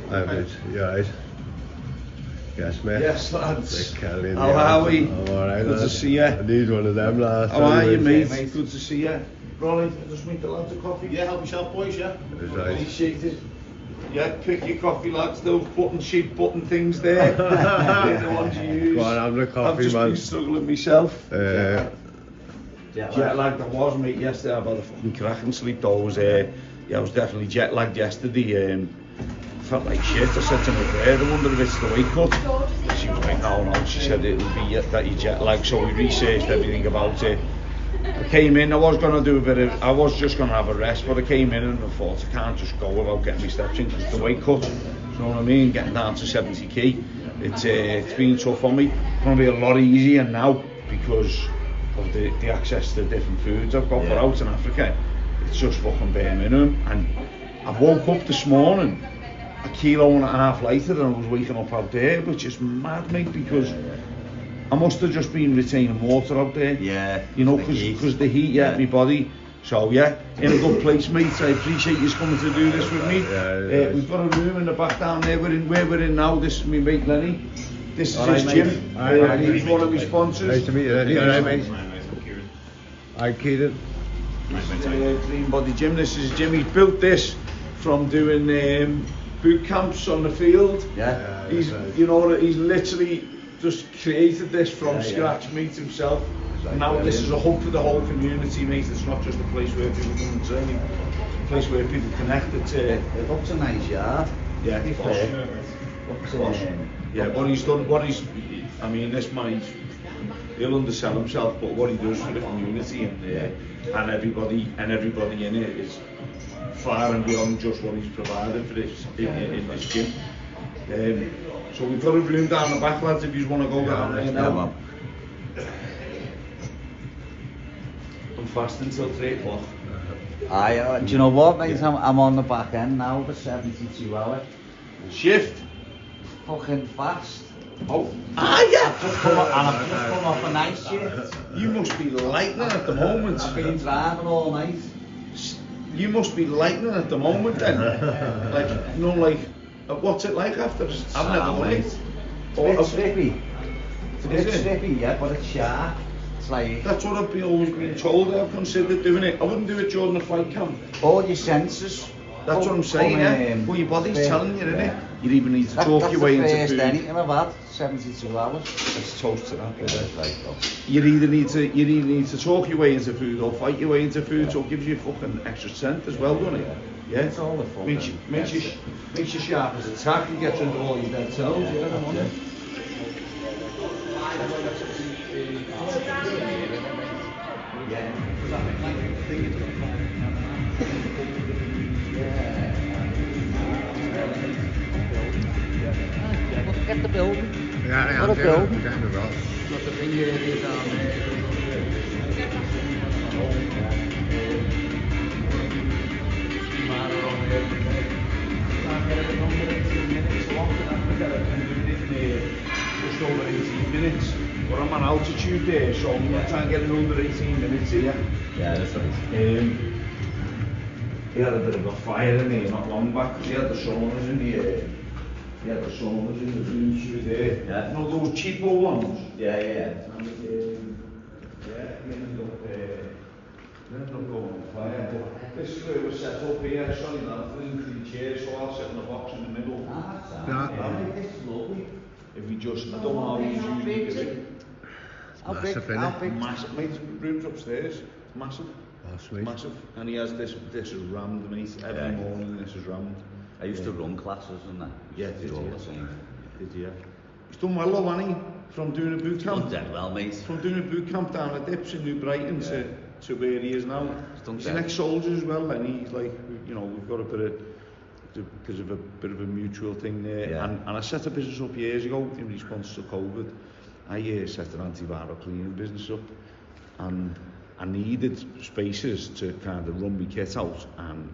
You alright? Yes, mate. Yes, lads. Kelly, How are we? I'm alright, Good to see you. I need one of them, lads. How are you, mate? Good to see you. Ronnie, just make the lads a coffee. Yeah, help yourself, boys, yeah? That's right. Appreciate it. Yeah, pick your coffee, lads. Those shape button things there. They're the ones you use. Go on, have the coffee, I've just man. been struggling myself. Jet lagged I was, mate, yesterday. I've had a fucking cracking sleep though. I was definitely jet lagged yesterday. Felt like shit. I said to my brother, I wonder if it's the weight cut. She was like, no. She said it would be that you jet lag. So we researched everything about it. I came in, I was just going to have a rest, but I came in and I thought I can't just go without getting my steps in because the weight cut, you know what I mean, getting down to 70 kg, it's been tough on me. It's going to be a lot easier now because of the access to different foods I've got, but out in Africa, it's just fucking bare minimum. And I woke up this morning 1.5 kilos lighter than I was waking up out there, which is mad, mate, because I must have just been retaining water out there. Yeah. You know, because the heat, my body. So yeah, in a good place, mate. I appreciate you coming to do this with me. We've got a room in the back down there. Where we're in now. This is my mate Lenny. This is his gym. He's one of my sponsors. Nice to meet you, Lenny. Alright, mate. Hi, Kieran. Clean Body Gym. This is Jim. He's built this from doing boot camps on the field. Yeah. He's literally just created this from scratch, mate, himself. Now this is a hub for the whole community, mate. It's not just a place where people come and train. It's a place where people connect. It looks a nice yard. Yeah, what he's done, this man, he'll undersell himself, but what he does for the community and everybody in it is far and beyond just what he's provided for this in this gym. So we've got a room down the back, lads, if you want to go down there now. I'm fasting till 3 o'clock. Do you know what, mate? I'm on the back end now, the 72-hour shift. Fucking fast. Oh, yeah! I've just come off a night shift. You must be lightning at the moment. I've been driving all night. You must be lightning at the moment then. What's it like after? I've never done it. It's a bit trippy. It's a bit trippy, yeah, but it's sharp. It's like... That's what I've always been told. I've considered doing it. I wouldn't do it during the flight camp. All your senses. That's what I'm saying, Well, your body's telling you, innit? You even need to talk your way into food. That's the first anything I've had, 72 hours. It's toast to that. Right, you either need to talk your way into food or fight your way into food, so it gives you a fucking extra strength as well, doesn't it? Yeah, it's all the fun. Makes you sharp as a tack and gets rid of all your dead cells. Get the building. Yeah, what a building. Got the big area down there. Just over 18 minutes. But I'm on altitude there, so I'm going to try and get it under 18 minutes here. Yeah, that's right. He had a bit of a fire in here not long back because he had the saunas in the room through there. Yeah. You know those cheaper ones? Yeah. And he ended up going on fire. But this is where we're set up here. Sorry, lad, for the chairs, so I'll sit in the box in the middle. This is lovely. If we just, I don't know how you usually do it. How big? Massive, mate. Room's upstairs. Massive. Oh, sweet. Massive. And he has this is rammed, mate. Every morning this is rammed. I used to run classes and that. Yeah, did all the same. Did you? He's done well, though, hasn't he? From doing a boot camp. He's done dead well, mate. From doing a boot camp down at Dips in New Brighton to where he is now. He's an ex-soldier as well, and he's like, we've got a bit of a mutual thing there. Yeah. And I set a business up years ago in response to COVID. I set an antiviral cleaning business up, and I needed spaces to kind of run my kit out and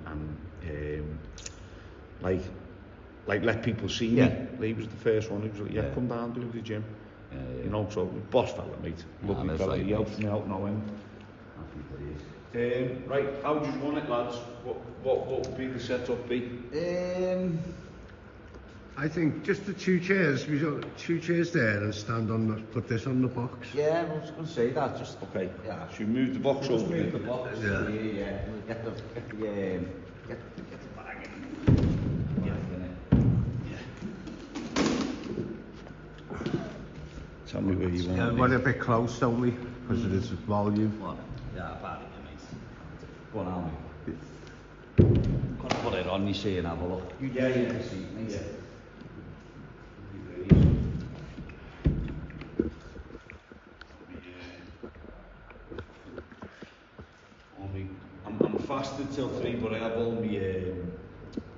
let people see me. He was the first one. He was like, come down, do the gym. So boss fella, mate. Lovely fella. He helps me out now. Right, how do you want it, lads? What would be the setup be? I think just the 2 chairs, we got 2 chairs there and stand on, put this on the box. Yeah, I was going to say that. Just Okay. Yeah. Should we move the box Just over? move the box. Yeah. Yeah. We'll get the bag in. Tell me where you want Yeah, it. we're a bit close, don't we? Because of this volume. What? Yeah, bag it, mate. Go on, Almy. Got to put it on, you see, and have a look. You can see, mate. Yeah. I'm fasted till 3, but I have all my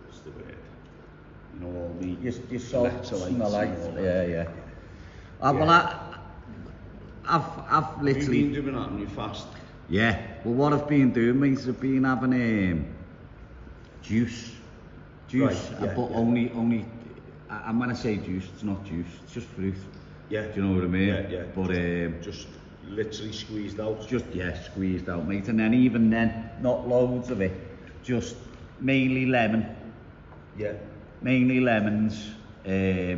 what's the word? You know, all my Your salts and the electrolytes like. and all that. Yeah. Well, I've Have you literally. been doing that on your fast? Yeah. Well, what I've been doing, mate, is I've been having juice, Right, yeah, but yeah. only. And when I say juice, it's not juice; it's just fruit. Yeah. Do you know what I mean? Yeah. But Just literally squeezed out. just squeezed out, mate. And then even then, not loads of it, just mainly lemon, Yeah. mainly lemons, Yeah.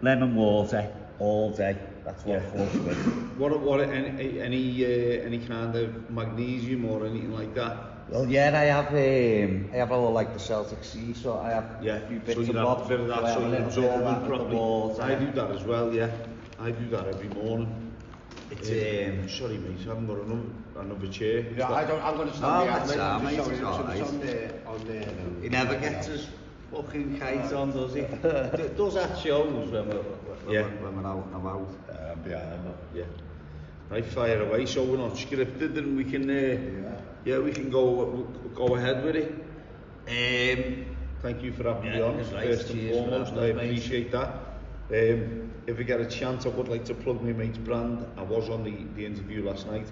lemon water all day. That's what I flush with. What any kind of magnesium or anything like that? Well, yeah, I have all like the Celtic Sea, so I have Yeah. a few So bits you of have bobs. a bit of that, I have so a you little absorb bit of them that with the properly. water. I do that as well. Yeah. I do that every morning. It's Sorry, mate. I haven't got another chair. Yeah, I'm going to Oh, stand that's behind, all, mate. mate, I'm it's just all showing right. it's on there. He never gets his fucking kite on, does he? Does that shows when we're out and about. Behind them. Yeah. Right, fire away. So we're not scripted, and we can we can go ahead with it. Thank you for having me on. That's right. First and Cheers for foremost, having I us, mate. appreciate that. If we get a chance, I would like to plug my mate's brand. I was on the interview last night.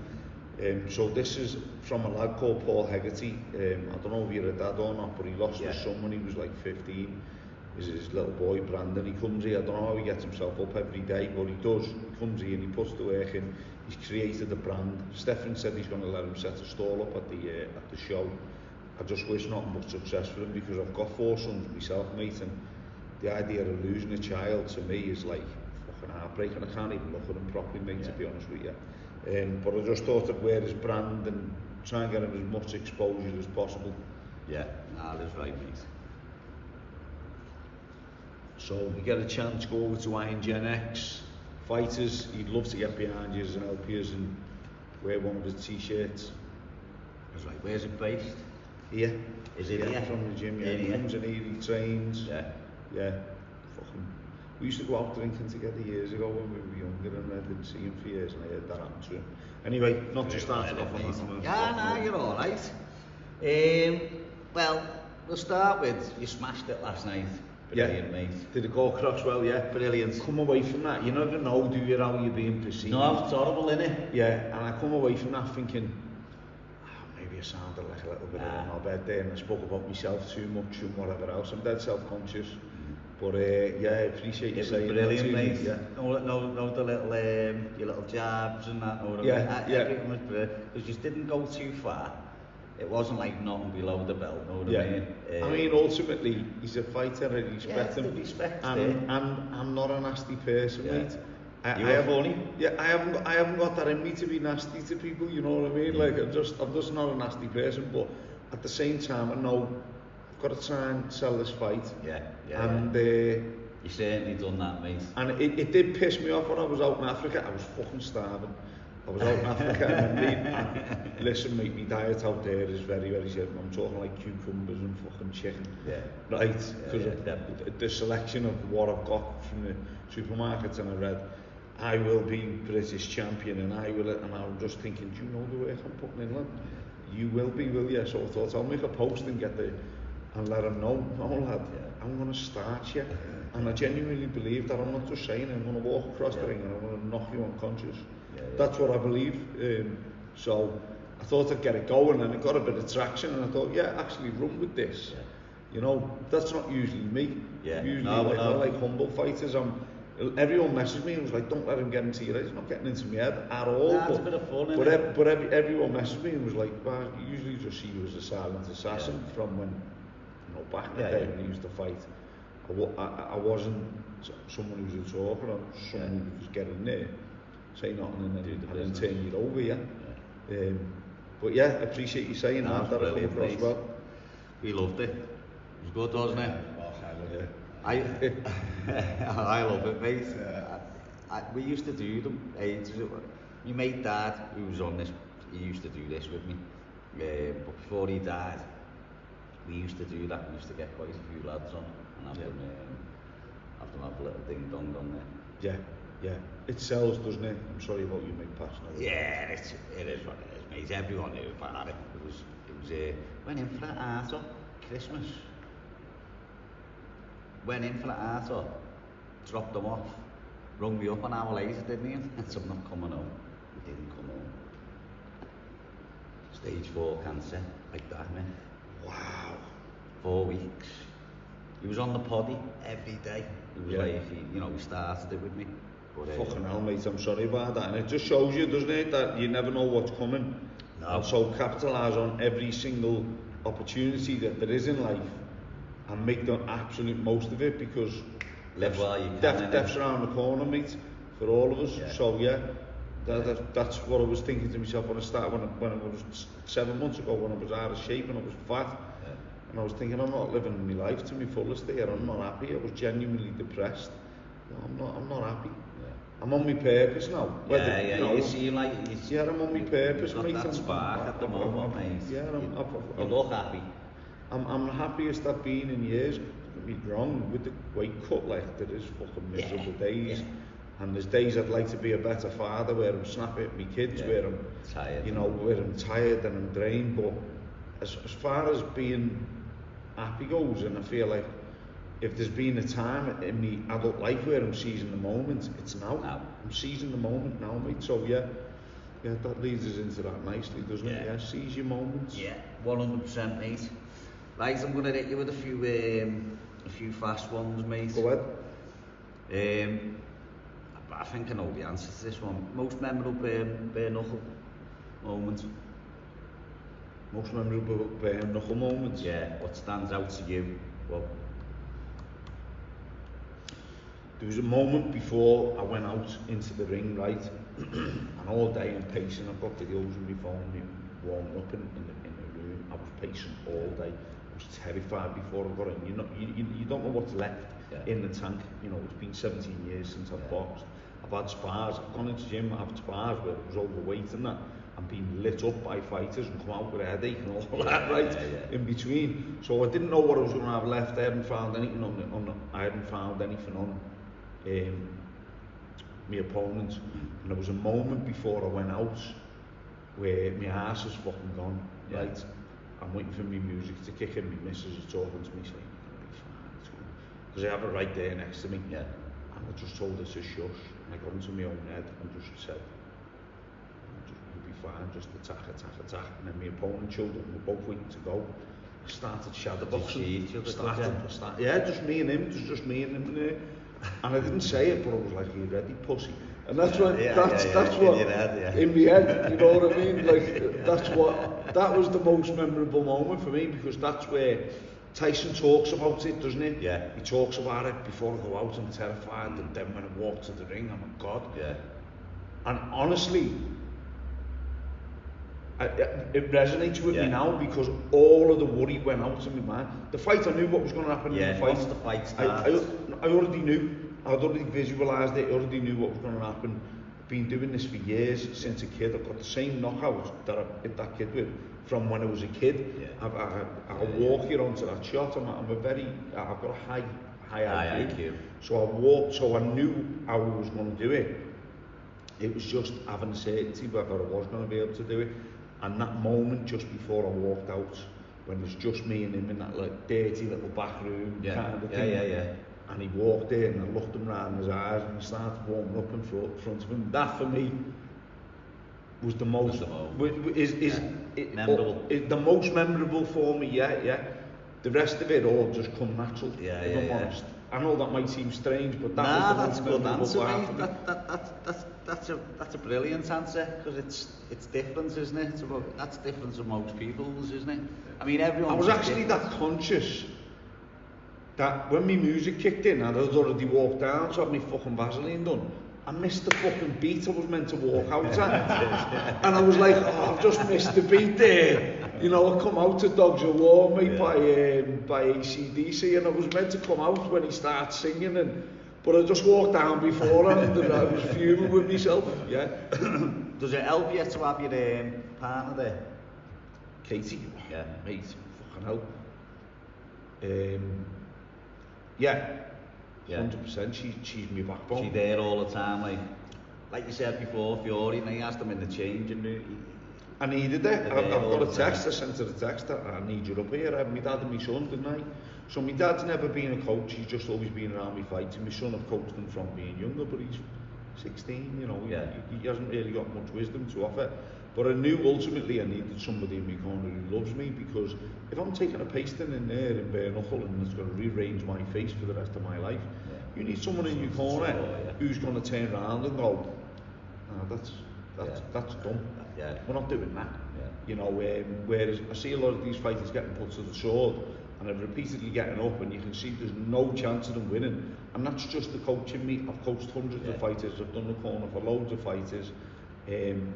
So this is from a lad called Paul Hegarty. I don't know if you're a dad or not, but he lost his son when he was like 15. Is his little boy Brandon. He comes here, I don't know how he gets himself up every day, but he does. He comes here and he puts the work in. He's created a brand. Stefan said he's going to let him set a stall up at the show. I just wish nothing but success for him, because I've got 4 sons myself, mate, and the idea of losing a child to me is like fucking heartbreaking. I can't even look at him properly, mate, to be honest with you. But I just thought I'd wear his brand and try and get him as much exposure as possible. Yeah, that's right, mate. So if you get a chance, go over to Iron Gen X Fighters. He'd love to get behind you and help you and wear one of his t-shirts. That's right. Where's it based? Here. Is it here? From the gym, yeah. He Here. comes in here, he trains. Yeah. Yeah. Fucking. We used to go out drinking together years ago when we were younger, and I didn't see him for years, and I heard that happen to him. Anyway, not just starting off on that. Yeah, you're all right. Well, we'll start with you smashed it last night. Brilliant, mate. Did it go across well? Yeah. Brilliant. Come away from that. You never know, do you, how you're being perceived? No, it's horrible, innit? Yeah, and I come away from that thinking, maybe I sounded like a little bit of a knobhead there, and I spoke about myself too much and whatever else. I'm dead self-conscious, but yeah, I appreciate you saying Brilliant, that to me. mate. Yeah. No, the little your little jabs and that. Everything was brilliant. It just didn't go too far. It wasn't like nothing below the belt. Know what I mean? Ultimately, he's a fighter. I respect him. Respect and I'm not a nasty person, mate. You are funny. Yeah, I haven't got that in me to be nasty to people. You know what I mean? Like I'm just not a nasty person. But at the same time, I know I've got to try and sell this fight. And you certainly done that, mate. And it did piss me off when I was out in Africa. I was fucking starving. I was out in Africa and listen, mate, my diet out there is very, very simple. I'm talking like cucumbers and fucking chicken. Yeah. Right? Because the selection of what I've got from the supermarkets, and I read, I will be British champion, and I'm just thinking, do you know the work I'm putting in, lad? You will be, will you? So I thought I'll make a post and and let them know, no lad, I'm going to start you. And I genuinely believe that. I'm not just saying it. I'm going to walk across the ring and I'm going to knock you unconscious. That's what I believe. So I thought I'd get it going, and it got a bit of traction, and I thought, actually run with this. You know, that's not usually me. Usually we're like humble fighters. Everyone messaged me and was like, don't let him get into your head. He's not getting into my head at all. It's a bit of fun, but everyone messaged me and was like, well, you usually just see you as a silent assassin from when know, back in the day when he used to fight, I wasn't someone who was a talker, or someone who could just get in there, say nothing and then turn you over, but yeah, I appreciate you saying that come across well. We loved it. It was good, wasn't it? I love it, mate. We used to do them ages ago. My mate Dad, who was on this, he used to do this with me. But before he died, we used to do that. We used to get quite a few lads on and have them have a little ding dong on there. Yeah. It sells, doesn't it? I'm sorry about you, Mick, passing away. Yeah, it is what it is, mate. Everyone knew about it. It was went in for Arthur Christmas. Went in for Arthur, dropped them off, rung me up an hour later, didn't he? And said, I'm not coming home. He didn't come home. Stage 4 cancer, like that, man. Wow. 4 weeks. He was on the poddy every day. He was like, he started it with me. But, fucking hell, mate, I'm sorry about that. And it just shows you, doesn't it, that you never know what's coming. No. And so capitalise on every single opportunity that there is in life and make the absolute most of it, because live while you can. Death's around the corner, mate, for all of us. So that's what I was thinking to myself when I started, when I was 7 months ago, when I was out of shape and I was fat. And I was thinking, I'm not living my life to my fullest here. I'm not happy. I was genuinely depressed. No, I'm not happy. I'm on my purpose now. You seem like I'm on my purpose, mate. That spark at the moment, mate. You look happy. I'm the happiest I've been in years. Don't get me wrong, with the weight cut, like, there is fucking miserable days. And there's days I'd like to be a better father, where I'm snapping at my kids, where I'm tired, where I'm tired and I'm drained. But as far as being happy goes, and I feel like if there's been a time in my adult life where I'm seizing the moment, it's now. I'm seizing the moment now, mate. So that leads us into that nicely, doesn't it? Yeah, seize your moments. Yeah, 100%, mate. Right, I'm gonna hit you with a few fast ones, mate. Go ahead. I think I know the answer to this one. Most memorable bareknuckle moment. Most memorable bareknuckle moments? Yeah, what stands out to you? Well, there was a moment before I went out into the ring, right? And all day I'm pacing. I've got videos on my phone, warming up in the room. I was pacing all day. I was terrified before I got in. You don't know what's left in the tank. It's been 17 years since I've boxed. I've had spars. I've gone into the gym. I've had spars where I was overweight and that, and been lit up by fighters and come out with a headache and all that, right? In between. So I didn't know what I was going to have left. I hadn't found anything on my opponent. And there was a moment before I went out where my arse is fucking gone, right? I'm waiting for my music to kick in. My missus is talking to me, saying, "You're gonna be fine," because I have it right there next to me. And I just told her to shush. And I got into my own head and just said, "You'll be fine. Just attack." And then my opponent showed up. We're both waiting to go. I started shadowboxing. Just me and him. Just me and him there. And I didn't say it, but I was like, "Are you ready, pussy?" And that's what, that's what, in my head, you know what I mean? Like, that was the most memorable moment for me, because that's where Tyson talks about it, doesn't he? Yeah. He talks about it before I go out, I'm terrified, and then when I walk to the ring, I'm a god. Yeah. And honestly, it resonates with me now, because all of the worry went out of my mind. The fight, I knew what was going to happen in the fight. Once the fight started. I already knew. I'd already visualised it. I already knew what was going to happen. I've been doing this for years, since a kid. I've got the same knockout that I hit that kid with from when I was a kid. I'll walk you onto that shot. I've got a high IQ. So I knew how I was going to do it. It was just having certainty whether I was going to be able to do it. And that moment just before I walked out, when it was just me and him in that dirty little back room kind of thing. And he walked in, and I looked him round his eyes, and he started warming up in front of him. That for me was the most memorable. The most memorable for me. The rest of it all just come natural. If I'm honest. I know that might seem strange, but that's the most memorable part. That's a brilliant answer, because it's different, isn't it? That's different to most people's, isn't it? I mean, everyone. I was actually that conscious that when my music kicked in and I'd already walked down to have my fucking Vaseline done, I missed the fucking beat I was meant to walk out at. And I was like, oh, I've just missed the beat there. You know, I come out to Dogs of War, mate, by AC/DC, and I was meant to come out when he starts singing, but I just walked down beforehand and I was fuming with myself, yeah. Does it help you to have your partner there? Katie, Yeah. mate, fucking hell. Yeah. 100%, she's my backbone. She's there all the time, like you said before, Fiore, and he asked him in the changing room. I needed it. I've got a text, I sent her a text that I need you up here. I had my dad and my son, didn't I? So my dad's never been a coach, he's just always been around me fighting. My son, I've coached him from being younger, but he's 16, you know, he hasn't really got much wisdom to offer. But I knew ultimately I needed somebody in my corner who loves me, because if I'm taking a pasting in there in bareknuckle and it's going to rearrange my face for the rest of my life, you need someone in your corner who's going to turn around and go, no, that's dumb. Yeah. We're not doing that. Yeah. You know, whereas I see a lot of these fighters getting put to the sword and they're repeatedly getting up, and you can see there's no chance of them winning. And that's just the coaching me. I've coached hundreds of fighters, I've done the corner for loads of fighters. And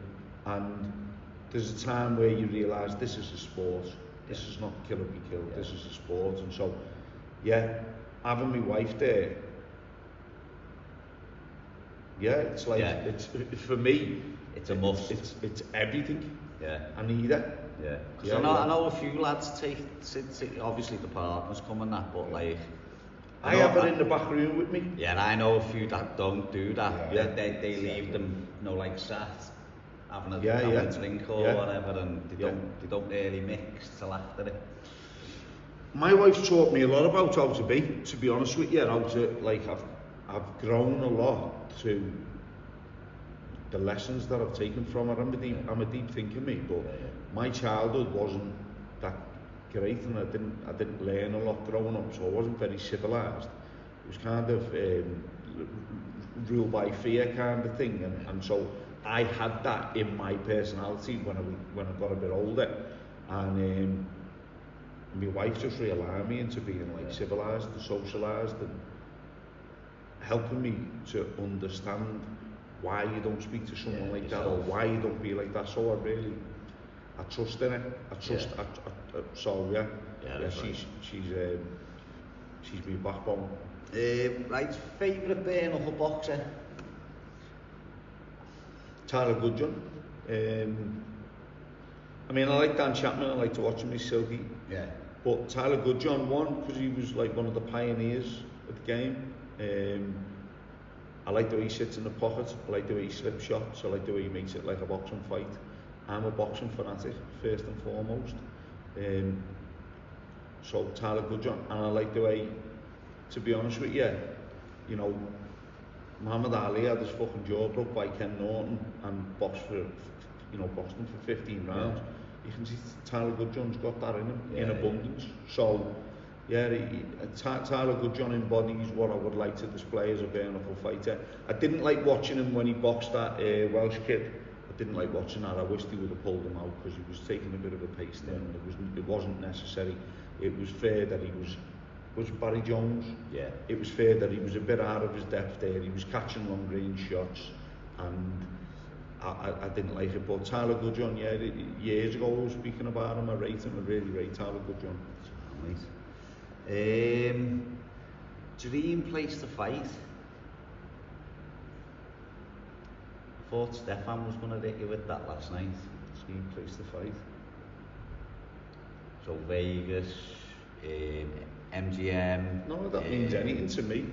there's a time where you realise this is a sport. This is not kill or be killed. This is a sport. And so, having my wife there, it's like it's for me. It's a must. It's everything. Yeah. I need it. Yeah. Because I know a few lads take obviously the partners come and that, but like. I have her in the back room with me. Yeah, and I know a few that don't do that. Yeah. They leave them, like sat, having a drink or whatever, and they don't really mix till after it. My wife's taught me a lot about how to be honest with you, how to, I've grown a lot through the lessons that I've taken from her. I'm a deep thinker, me, but my childhood wasn't that great, and I didn't learn a lot growing up, so I wasn't very civilised. It was kind of rule by fear kind of thing, and so I had that in my personality when I got a bit older, and my wife just realigned me into being civilised and socialised, and helping me to understand why you don't speak to someone like that, or why you don't be like that. So I trust in it. She's my backbone. Right, favourite bareknuckle boxer? Tyler Goodjohn. I mean, I like Dan Chapman. I like to watch him. He's silky. Yeah. But Tyler Goodjohn won because he was like one of the pioneers of the game. I like the way he sits in the pocket. I like the way he slips shots. I like the way he makes it like a boxing fight. I'm a boxing fanatic first and foremost. So Tyler Goodjohn, and I like the way, to be honest with you, you know, Muhammad Ali had his fucking jaw broke by Ken Norton and boxed him for 15 rounds. Yeah. You can see Tyler Goodjohn's got that in him in abundance. So Tyler Goodjohn embodies what I would like to display as a bare-knuckle fighter. I didn't like watching him when he boxed that Welsh kid. I didn't like watching that. I wished he would have pulled him out because he was taking a bit of a pace then. It wasn't necessary. It was fair that he was Barry Jones. Yeah. It was fair that he was a bit out of his depth there. He was catching long range shots, and I didn't like it. But Tyler Goodjohn, years ago I was speaking about him. I rate him. I really rate Tyler Goodjohn. Nice. Dream place to fight? I thought Stefan was going to hit you with that last night. Dream place to fight? So Vegas, MGM. None of that means anything to me.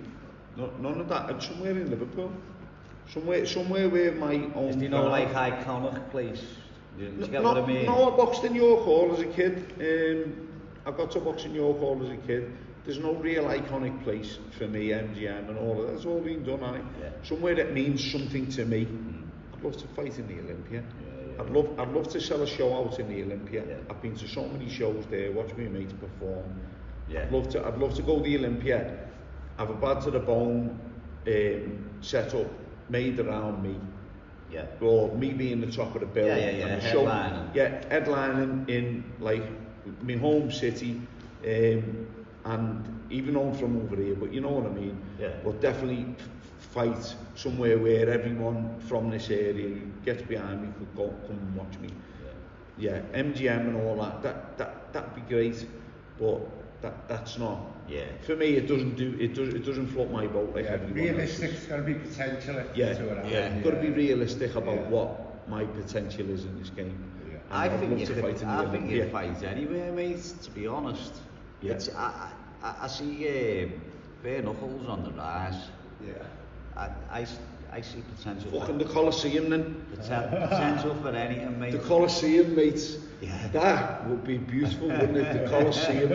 None of that. Somewhere in Liverpool. Somewhere where my own. Is there no like iconic place? Do you get what I mean? No, I boxed in York Hall as a kid. I got to box in York Hall as a kid. There's no real iconic place for me, MGM and all of that. It's all been done, Somewhere that means something to me. I'd love to fight in the Olympia. I'd love to sell a show out in the Olympia. I've been to so many shows there, watch my mates perform. I'd love to go to the Olympia, have a bad to the bone set up, made around me. Or me being the top of the bill. And the show, headlining in like my home city, and even though I'm from over here, but you know what I mean. Yeah. But definitely fight somewhere where everyone from this area who gets behind me could come and watch me. Yeah, MGM and all that'd be great, but that's not. Yeah. For me, it doesn't float my boat like everyone realistic. else's. It's got to be potential. Got to be realistic about what my potential is in this game. Yeah. I think you could fight anywhere, mate, to be honest. Yeah. It's, I see bare knuckles on the rise. Yeah. I see potential. Fucking the Colosseum then. Potential for anything, mate. The Colosseum, mate. Yeah. That would be beautiful, wouldn't it? The Colosseum.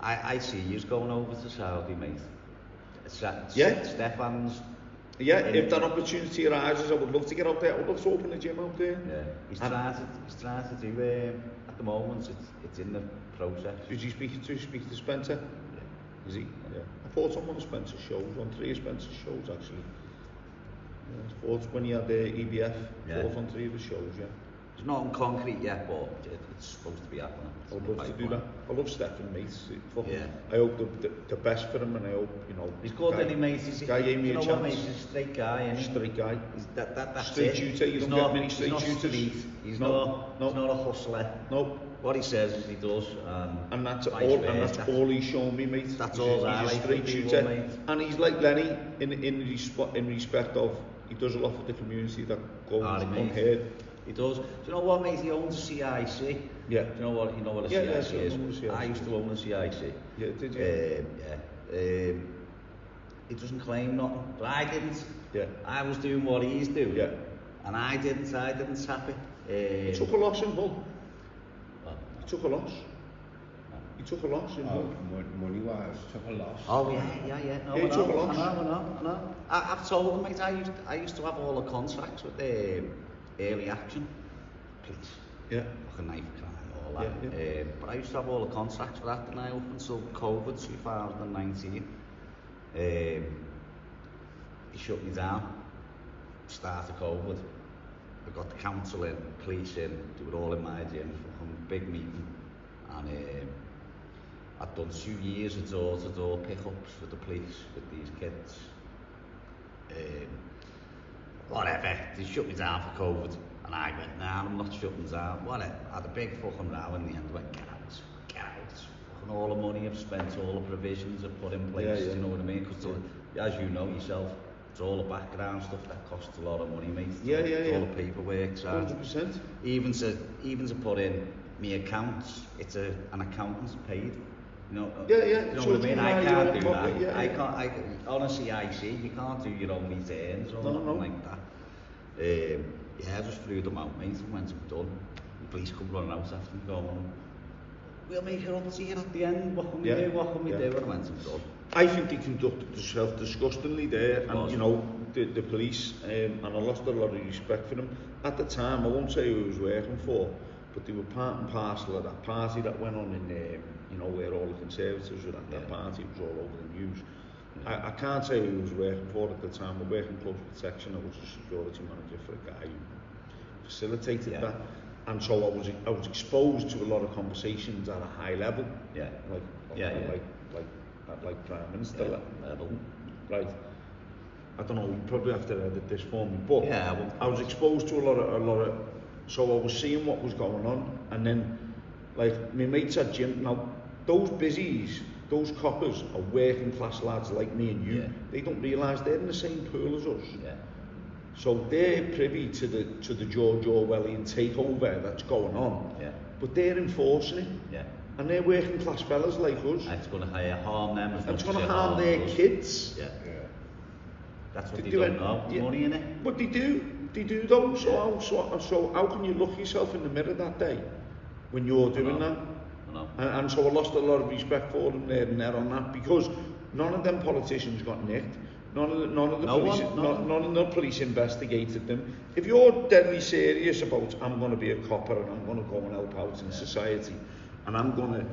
I see you going over to Saudi, mate. Yeah. Stefan's. Yeah, if that opportunity arises, I would love to get out there. I would love to open a gym out there. Yeah. He's trying to do at the moment. It's in the process. Did you speak to Spencer? Yeah. Is he? Yeah. I fought on one of Spencer's shows, on 3 of Spencer's shows actually. Yeah, I fought when he had the EBF. Yeah. Fought on 3 of his shows, yeah. It's not on concrete yet, but it's supposed to be happening. I would love to do that. I love Stefan, mate. Yeah. I hope the best for him, and I hope, you know. He's good, and he makes his guy gave me a chance. He's a straight guy, and straight guy. That's straight it. shooter. You don't get many straight shooters. He's not a hustler. No. What he says is he does, and that's all he's shown me, mate. That's he's all he's a straight shooter, and he's like Lenny in respect of he does a lot for the community that goes unheard. He does. Do you know what, mate? He owns a CIC. Yeah. Do you know what a CIC is? I used to own a CIC. Yeah, did you? Yeah. He doesn't claim nothing, but I didn't. Yeah. I was doing what he's doing. Yeah. And I didn't tap it. He took a loss in Hull. What? He took a loss. He took a loss in Hull. Money-wise, took a loss. Oh yeah. No, he took a loss. I know. I've told him, mate. I used to have all the contracts with the early action, police. Yeah. Fucking knife crime, all that. Yeah. But I used to have all the contracts for that, and I up until COVID 2019. He shut me down. Start of COVID. I got the council in, police in, they were all in my gym, fucking big meeting. And I'd done 2 years of door-to-door pickups with the police, with these kids. Whatever, they shut me down for COVID. And I went, nah, I'm not shutting down. Whatever, I had a big fucking row in the end. I went, get out. Fucking all the money I've spent, all the provisions I've put in place, you know what I mean? Because as you know yourself, it's all the background stuff that costs a lot of money, mate. All the paperwork. 100%. Even to put in my accounts, it's an accountant's paid. You know, you know what I mean? I can't do that. Yeah, I can't. Honestly, I see you can't do your own returns or nothing like that. I just threw them out, mate. And when I'm done, the police come running out after me, going, "We'll make it up to you at the end. What can we do? What can we do?" And I went, "I'm done." I think they conducted themselves disgustingly there, and you know, the police, and I lost a lot of respect for them. At the time, I won't say who I was working for, but they were part and parcel of that party that went on in, you know, where all the Conservatives were at that party. It was all over the news. I can't say who I was working for at the time. I was working close protection. I was a security manager for a guy who facilitated that. And so I was exposed to a lot of conversations at a high level. Like Prime Minister level. Right. I don't know, you probably have to edit this for me, but I was exposed to a lot of so I was seeing what was going on, and then like my mates at gym, now those busies, those coppers are working class lads like me and you. They don't realise they're in the same pool as us. So they're privy to the George Orwellian takeover that's going on. But they're enforcing it. And they're working class fellas like us. And it's going to harm them. It's going to harm their kids. That's what they don't know. Money in it. But they do though. So how can you look yourself in the mirror that day when you're doing that? And so I lost a lot of respect for them there and there on that, because none of them politicians got nicked. None of the police investigated them. If you're deadly serious about, I'm going to be a copper and I'm going to go and help out in society, and I'm going to,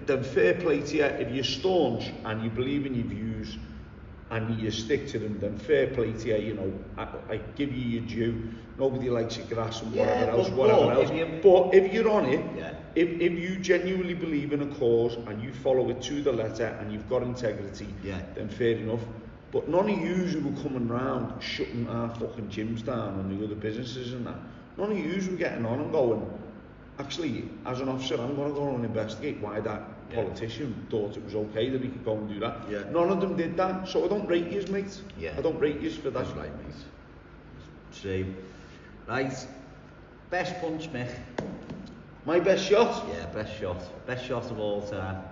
then fair play to you. If you're staunch and you believe in your views and you stick to them, then fair play to you. You know, I give you your due. Nobody likes your grass and whatever else. But if you're on it, if you genuinely believe in a cause and you follow it to the letter and you've got integrity, then fair enough. But none of yous who were coming round shutting our fucking gyms down and the other businesses and that, none of yous were getting on and going, actually, as an officer, I'm going to go and investigate why that politician thought it was okay that he could go and do that. Yeah. None of them did that, so I don't rate yous, mate. Yeah. I don't rate yous for that. That's right, mate. Same. Right. Best punch, Mick. My best shot? Yeah, best shot. Best shot of all time.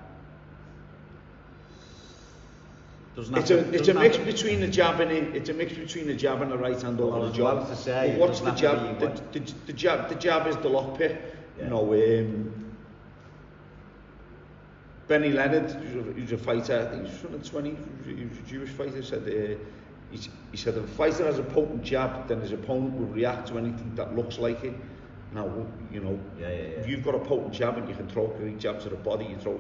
It's a mix between the jab and the right hand over the jab. To say, what's the jab? The jab is the lockpick. Yeah. You know, Benny Leonard, who's a fighter, I think he was from the 20s, he was a Jewish fighter, said he said if a fighter has a potent jab, then his opponent will react to anything that looks like it. Now, you know, if you've got a potent jab and you can throw a great jab to the body, you throw a